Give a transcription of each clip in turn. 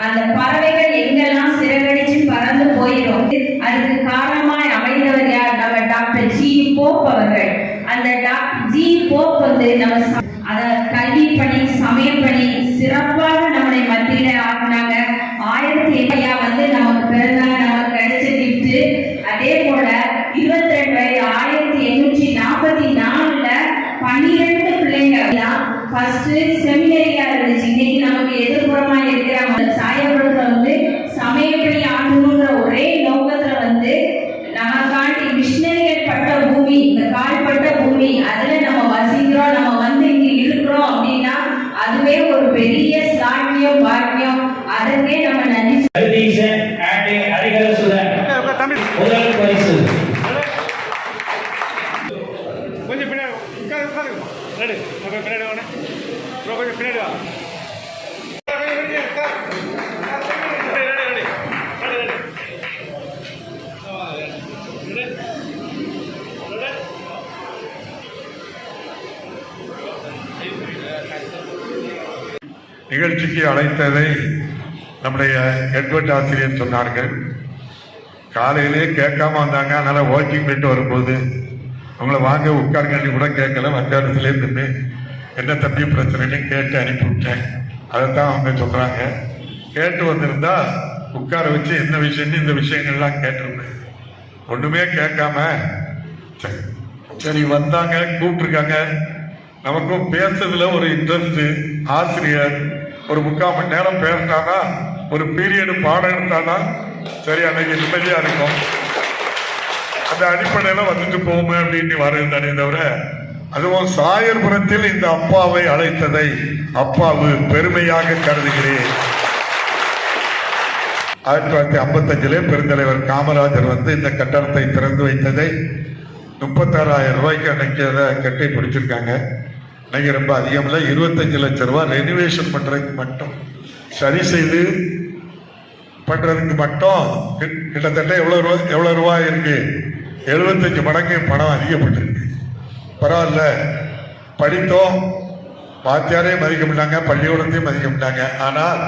அந்த பறவைகள் எங்கெல்லாம் சிறகடிச்சு பறந்து போயிடும். அதுக்கு காரணமாய் அமைந்தவர் யார்? நம்ம டாக்டர் ஜி போப் அவர்கள். அந்த டாக்டர் ஜி போப் நம்ம கல்வி பணி, சமயப்பணி சிறப்பாக நம்மளை மத்தியில ஆக்குனாங்க. 1800 நமக்கு பிறந்தாங்க, நமக்கு கிடைச்ச கிஃப்ட். அதே போல 22 வயது 1844 12 பிள்ளைங்க ஃபர்ஸ்ட் செமினரியா இருந்துச்சு. இன்னைக்கு நமக்கு எதிர்ப்புறமா இருக்கிற சாயபுரத்துல சமயப்படி ஆகணுன்ற ஒரே நோக்கத்துல நமக்காண்டி மிஷினரிகள் பட்ட பூமி, இந்த கால்பட்ட பூமி, அதுல நம்ம வசிக்கிறோம், நம்ம இங்க இருக்கிறோம் அப்படின்னா அதுவே ஒரு பெரிய சாட்சியம், பாக்கியம். அதற்கே நம்ம நன்றி. முதல் பரிசு கொஞ்சம் பின்னாடி பின்னாடி கொஞ்சம் பின்னாடி வா. நிகழ்ச்சிக்கு அழைத்ததை நம்முடைய எட்வர்ட் ஆசிரியர் சொன்னார்கள். காலையிலே கேட்காம வந்தாங்க. அதனால வாக்கிங் போயிட்டு வரும்போது அவங்கள வாங்க உட்காருங்கன்னு கூட கேட்கல. வந்த இடத்துல இருந்து என்ன தம்பி பிரச்சனைன்னு கேட்டு அனுப்பிவிட்டேன். அதைத்தான் அவங்க சொல்றாங்க. கேட்டு வந்திருந்தா உட்கார வச்சு என்ன விஷயம்னு இந்த விஷயங்கள்லாம் கேட்டிருந்தேன். ஒண்ணுமே கேட்காம சரி வந்தாங்க, கூப்பிட்டுருக்காங்க. நமக்கும் பேசுறதுல ஒரு இன்ட்ரெஸ்ட். ஆசிரியர் ஒரு 3/4 மணி நேரம் பேசினானா, ஒரு பீரியடு பாடம் எடுத்தானா சரி அன்னைக்கு நிம்மதியா இருக்கும். அந்த அடிப்படையில வந்துட்டு போவோமே அப்படின்னு வரேன் தவிர, அதுவும் சாயர்புரத்தில் இந்த அப்பாவை அழைத்ததை அப்பாவு பெருமையாக கருதுகிறேன். 1955 பெருந்தலைவர் காமராஜர் இந்த கட்டடத்தை திறந்து வைத்ததை 36,000 ரூபாய்க்கு அன்னைக்கு அதை கட்டி பிடிச்சிருக்காங்க. இன்னைக்கு ரொம்ப அதிகம் இல்லை, 25 லட்சம் ரூபாய் ரெனிவேஷன் பண்றதுக்கு மட்டும், சரி செய்து பண்றதுக்கு மட்டும் கிட்டத்தட்ட எவ்வளவு ரூபாய் இருக்கு? 75 மடங்கு பணம் அதிகப்பட்டிருக்கு. பரவாயில்ல, படித்தோம், வாத்தியாரே மதிக்க மாட்டாங்க, பள்ளிக்கூடத்தையும் மதிக்க மாட்டாங்க. ஆனால்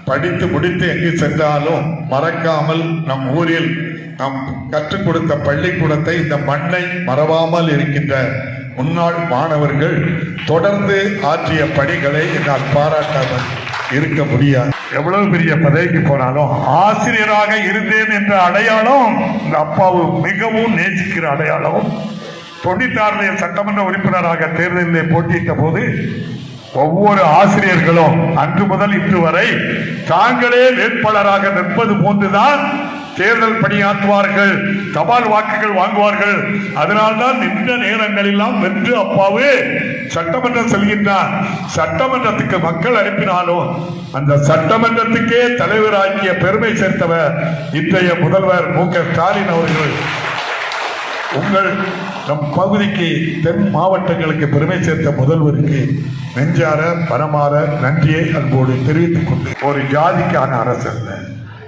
படித்து முடித்து எங்கு சென்றாலும் மறக்காமல் நம் ஊரில் நாம் கற்றுக் கொடுத்த பள்ளிக்கூடத்தை, இந்த மண்ணை மறவாமல் இருக்கின்ற முன்னாள் மாணவர்கள் தொடர்ந்து ஆற்றிய பணிகளை என்னால் பாராட்டாமல் இருக்க முடியாது. எவ்வளவு பெரிய பதவிக்கு போனாலும் ஆசிரியராக இருந்தேன் என்ற அடையாளம் இந்த அப்பாவு மிகவும் நேசிக்கிற அடையாளம். 96 சட்டமன்ற உறுப்பினராக தேர்தலில் போட்டியிட்ட போது ஒவ்வொரு ஆசிரியர்களும் அன்று முதல் இன்று வரை தாங்களே வேட்பாளராக நிற்பது போன்றுதான் தேர்தல் பணியாற்றுவார்கள், தபால் வாக்குகள் வாங்குவார்கள். அதனால்தான் நின்ற நேரங்களெல்லாம் வென்று அப்பாவு சட்டமன்றம் செல்கின்றார். சட்டமன்றத்துக்கு மக்கள் அனுப்பினாலும் அந்த சட்டமன்றத்துக்கே தலைவராகிய பெருமை சேர்த்தவர் இன்றைய முதல்வர் மு.க. ஸ்டாலின் அவர்கள். உங்கள் நம் பகுதிக்கு, தென் மாவட்டங்களுக்கு பெருமை சேர்த்த முதல்வருக்கு நெஞ்சார பரமாற நன்றியை அன்போடு தெரிவித்துக் கொண்டு, ஒரு ஜாதிக்கான அரசு அல்ல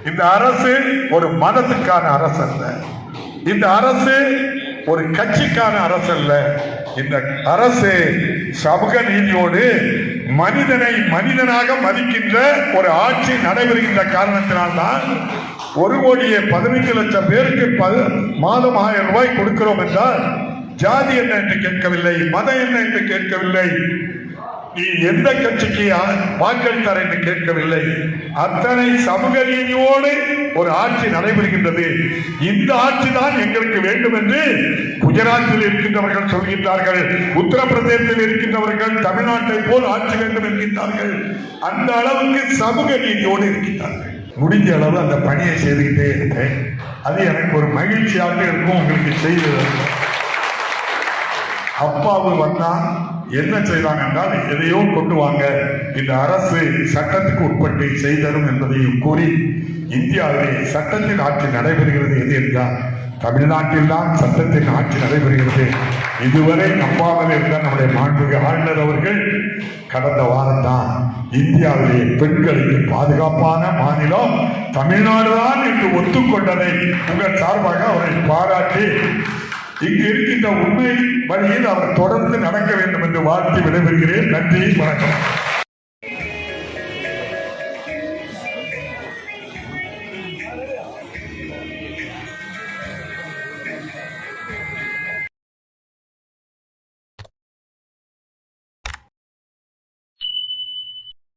இந்த அரசு, ஒரு மதத்துக்கான அரசு அல்ல இந்த அரசு, ஒரு கட்சிக்கான அரசு அல்ல இந்த அரசு, சமூக நீதியோடு மனிதனை மனிதனாக மதிக்கின்ற ஒரு ஆட்சி நடைபெறுகின்ற காரணத்தினால்தான் 1,15,00,000 பேருக்கு மாதம் 1000 ரூபாய் கொடுக்கிறோம் என்றால் ஜாதி என்ன என்று கேட்கவில்லை, மதம் என்ன என்று கேட்கவில்லை, நீ எந்த கட்சிக்கு வாக்களித்தார் என்று கேட்கவில்லை. அத்தனை சமூக நீதியோடு ஒரு ஆட்சி நடைபெறுகின்றது. இந்த ஆட்சி தான் எங்களுக்கு வேண்டும் என்று குஜராத்தில் இருக்கின்றவர்கள் சொல்கின்றார்கள், உத்தரப்பிரதேசத்தில் இருக்கின்றவர்கள் தமிழ்நாட்டை போல் ஆட்சி வேண்டும் என்கின்றார்கள். அந்த அளவுக்கு சமூக நீதியோடு இருக்கின்றார்கள். முடிஞ்ச அளவு அந்த பணியை செய்துகிட்டே இருப்பேன். அது எனக்கு ஒரு மகிழ்ச்சியாக இருக்கும். உங்களுக்கு செய்தது அப்பாவு வந்தா என்ன செய்தாங்க என்றால், எதையோ கொண்டு வாங்க, இந்த அரசு சட்டத்துக்கு உட்பட்டு செய்தரும் என்பதையும் கூறி, இந்தியாவிலே சட்டத்தின் ஆட்சி நடைபெறுகிறது எது என்றால் தமிழ்நாட்டில் தான் சட்டத்தின் ஆட்சி நடைபெறுகிறது. இதுவரை நம்பாமல் இருந்த நம்முடைய மாண்புமிகு ஆளுநர் அவர்கள் கடந்த வாரம் தான் இந்தியாவிலே பெண்களுக்கு பாதுகாப்பான மாநிலம் தமிழ்நாடு தான் என்று ஒத்துக்கொண்டதை உங்கள் சார்பாக அவரை பாராட்டி, இங்கு இருக்கின்ற உண்மை வழியில் அவர் தொடர்ந்து நடக்க வேண்டும் என்று வாழ்த்தி விடைபெறுகிறேன். நன்றி, வணக்கம்.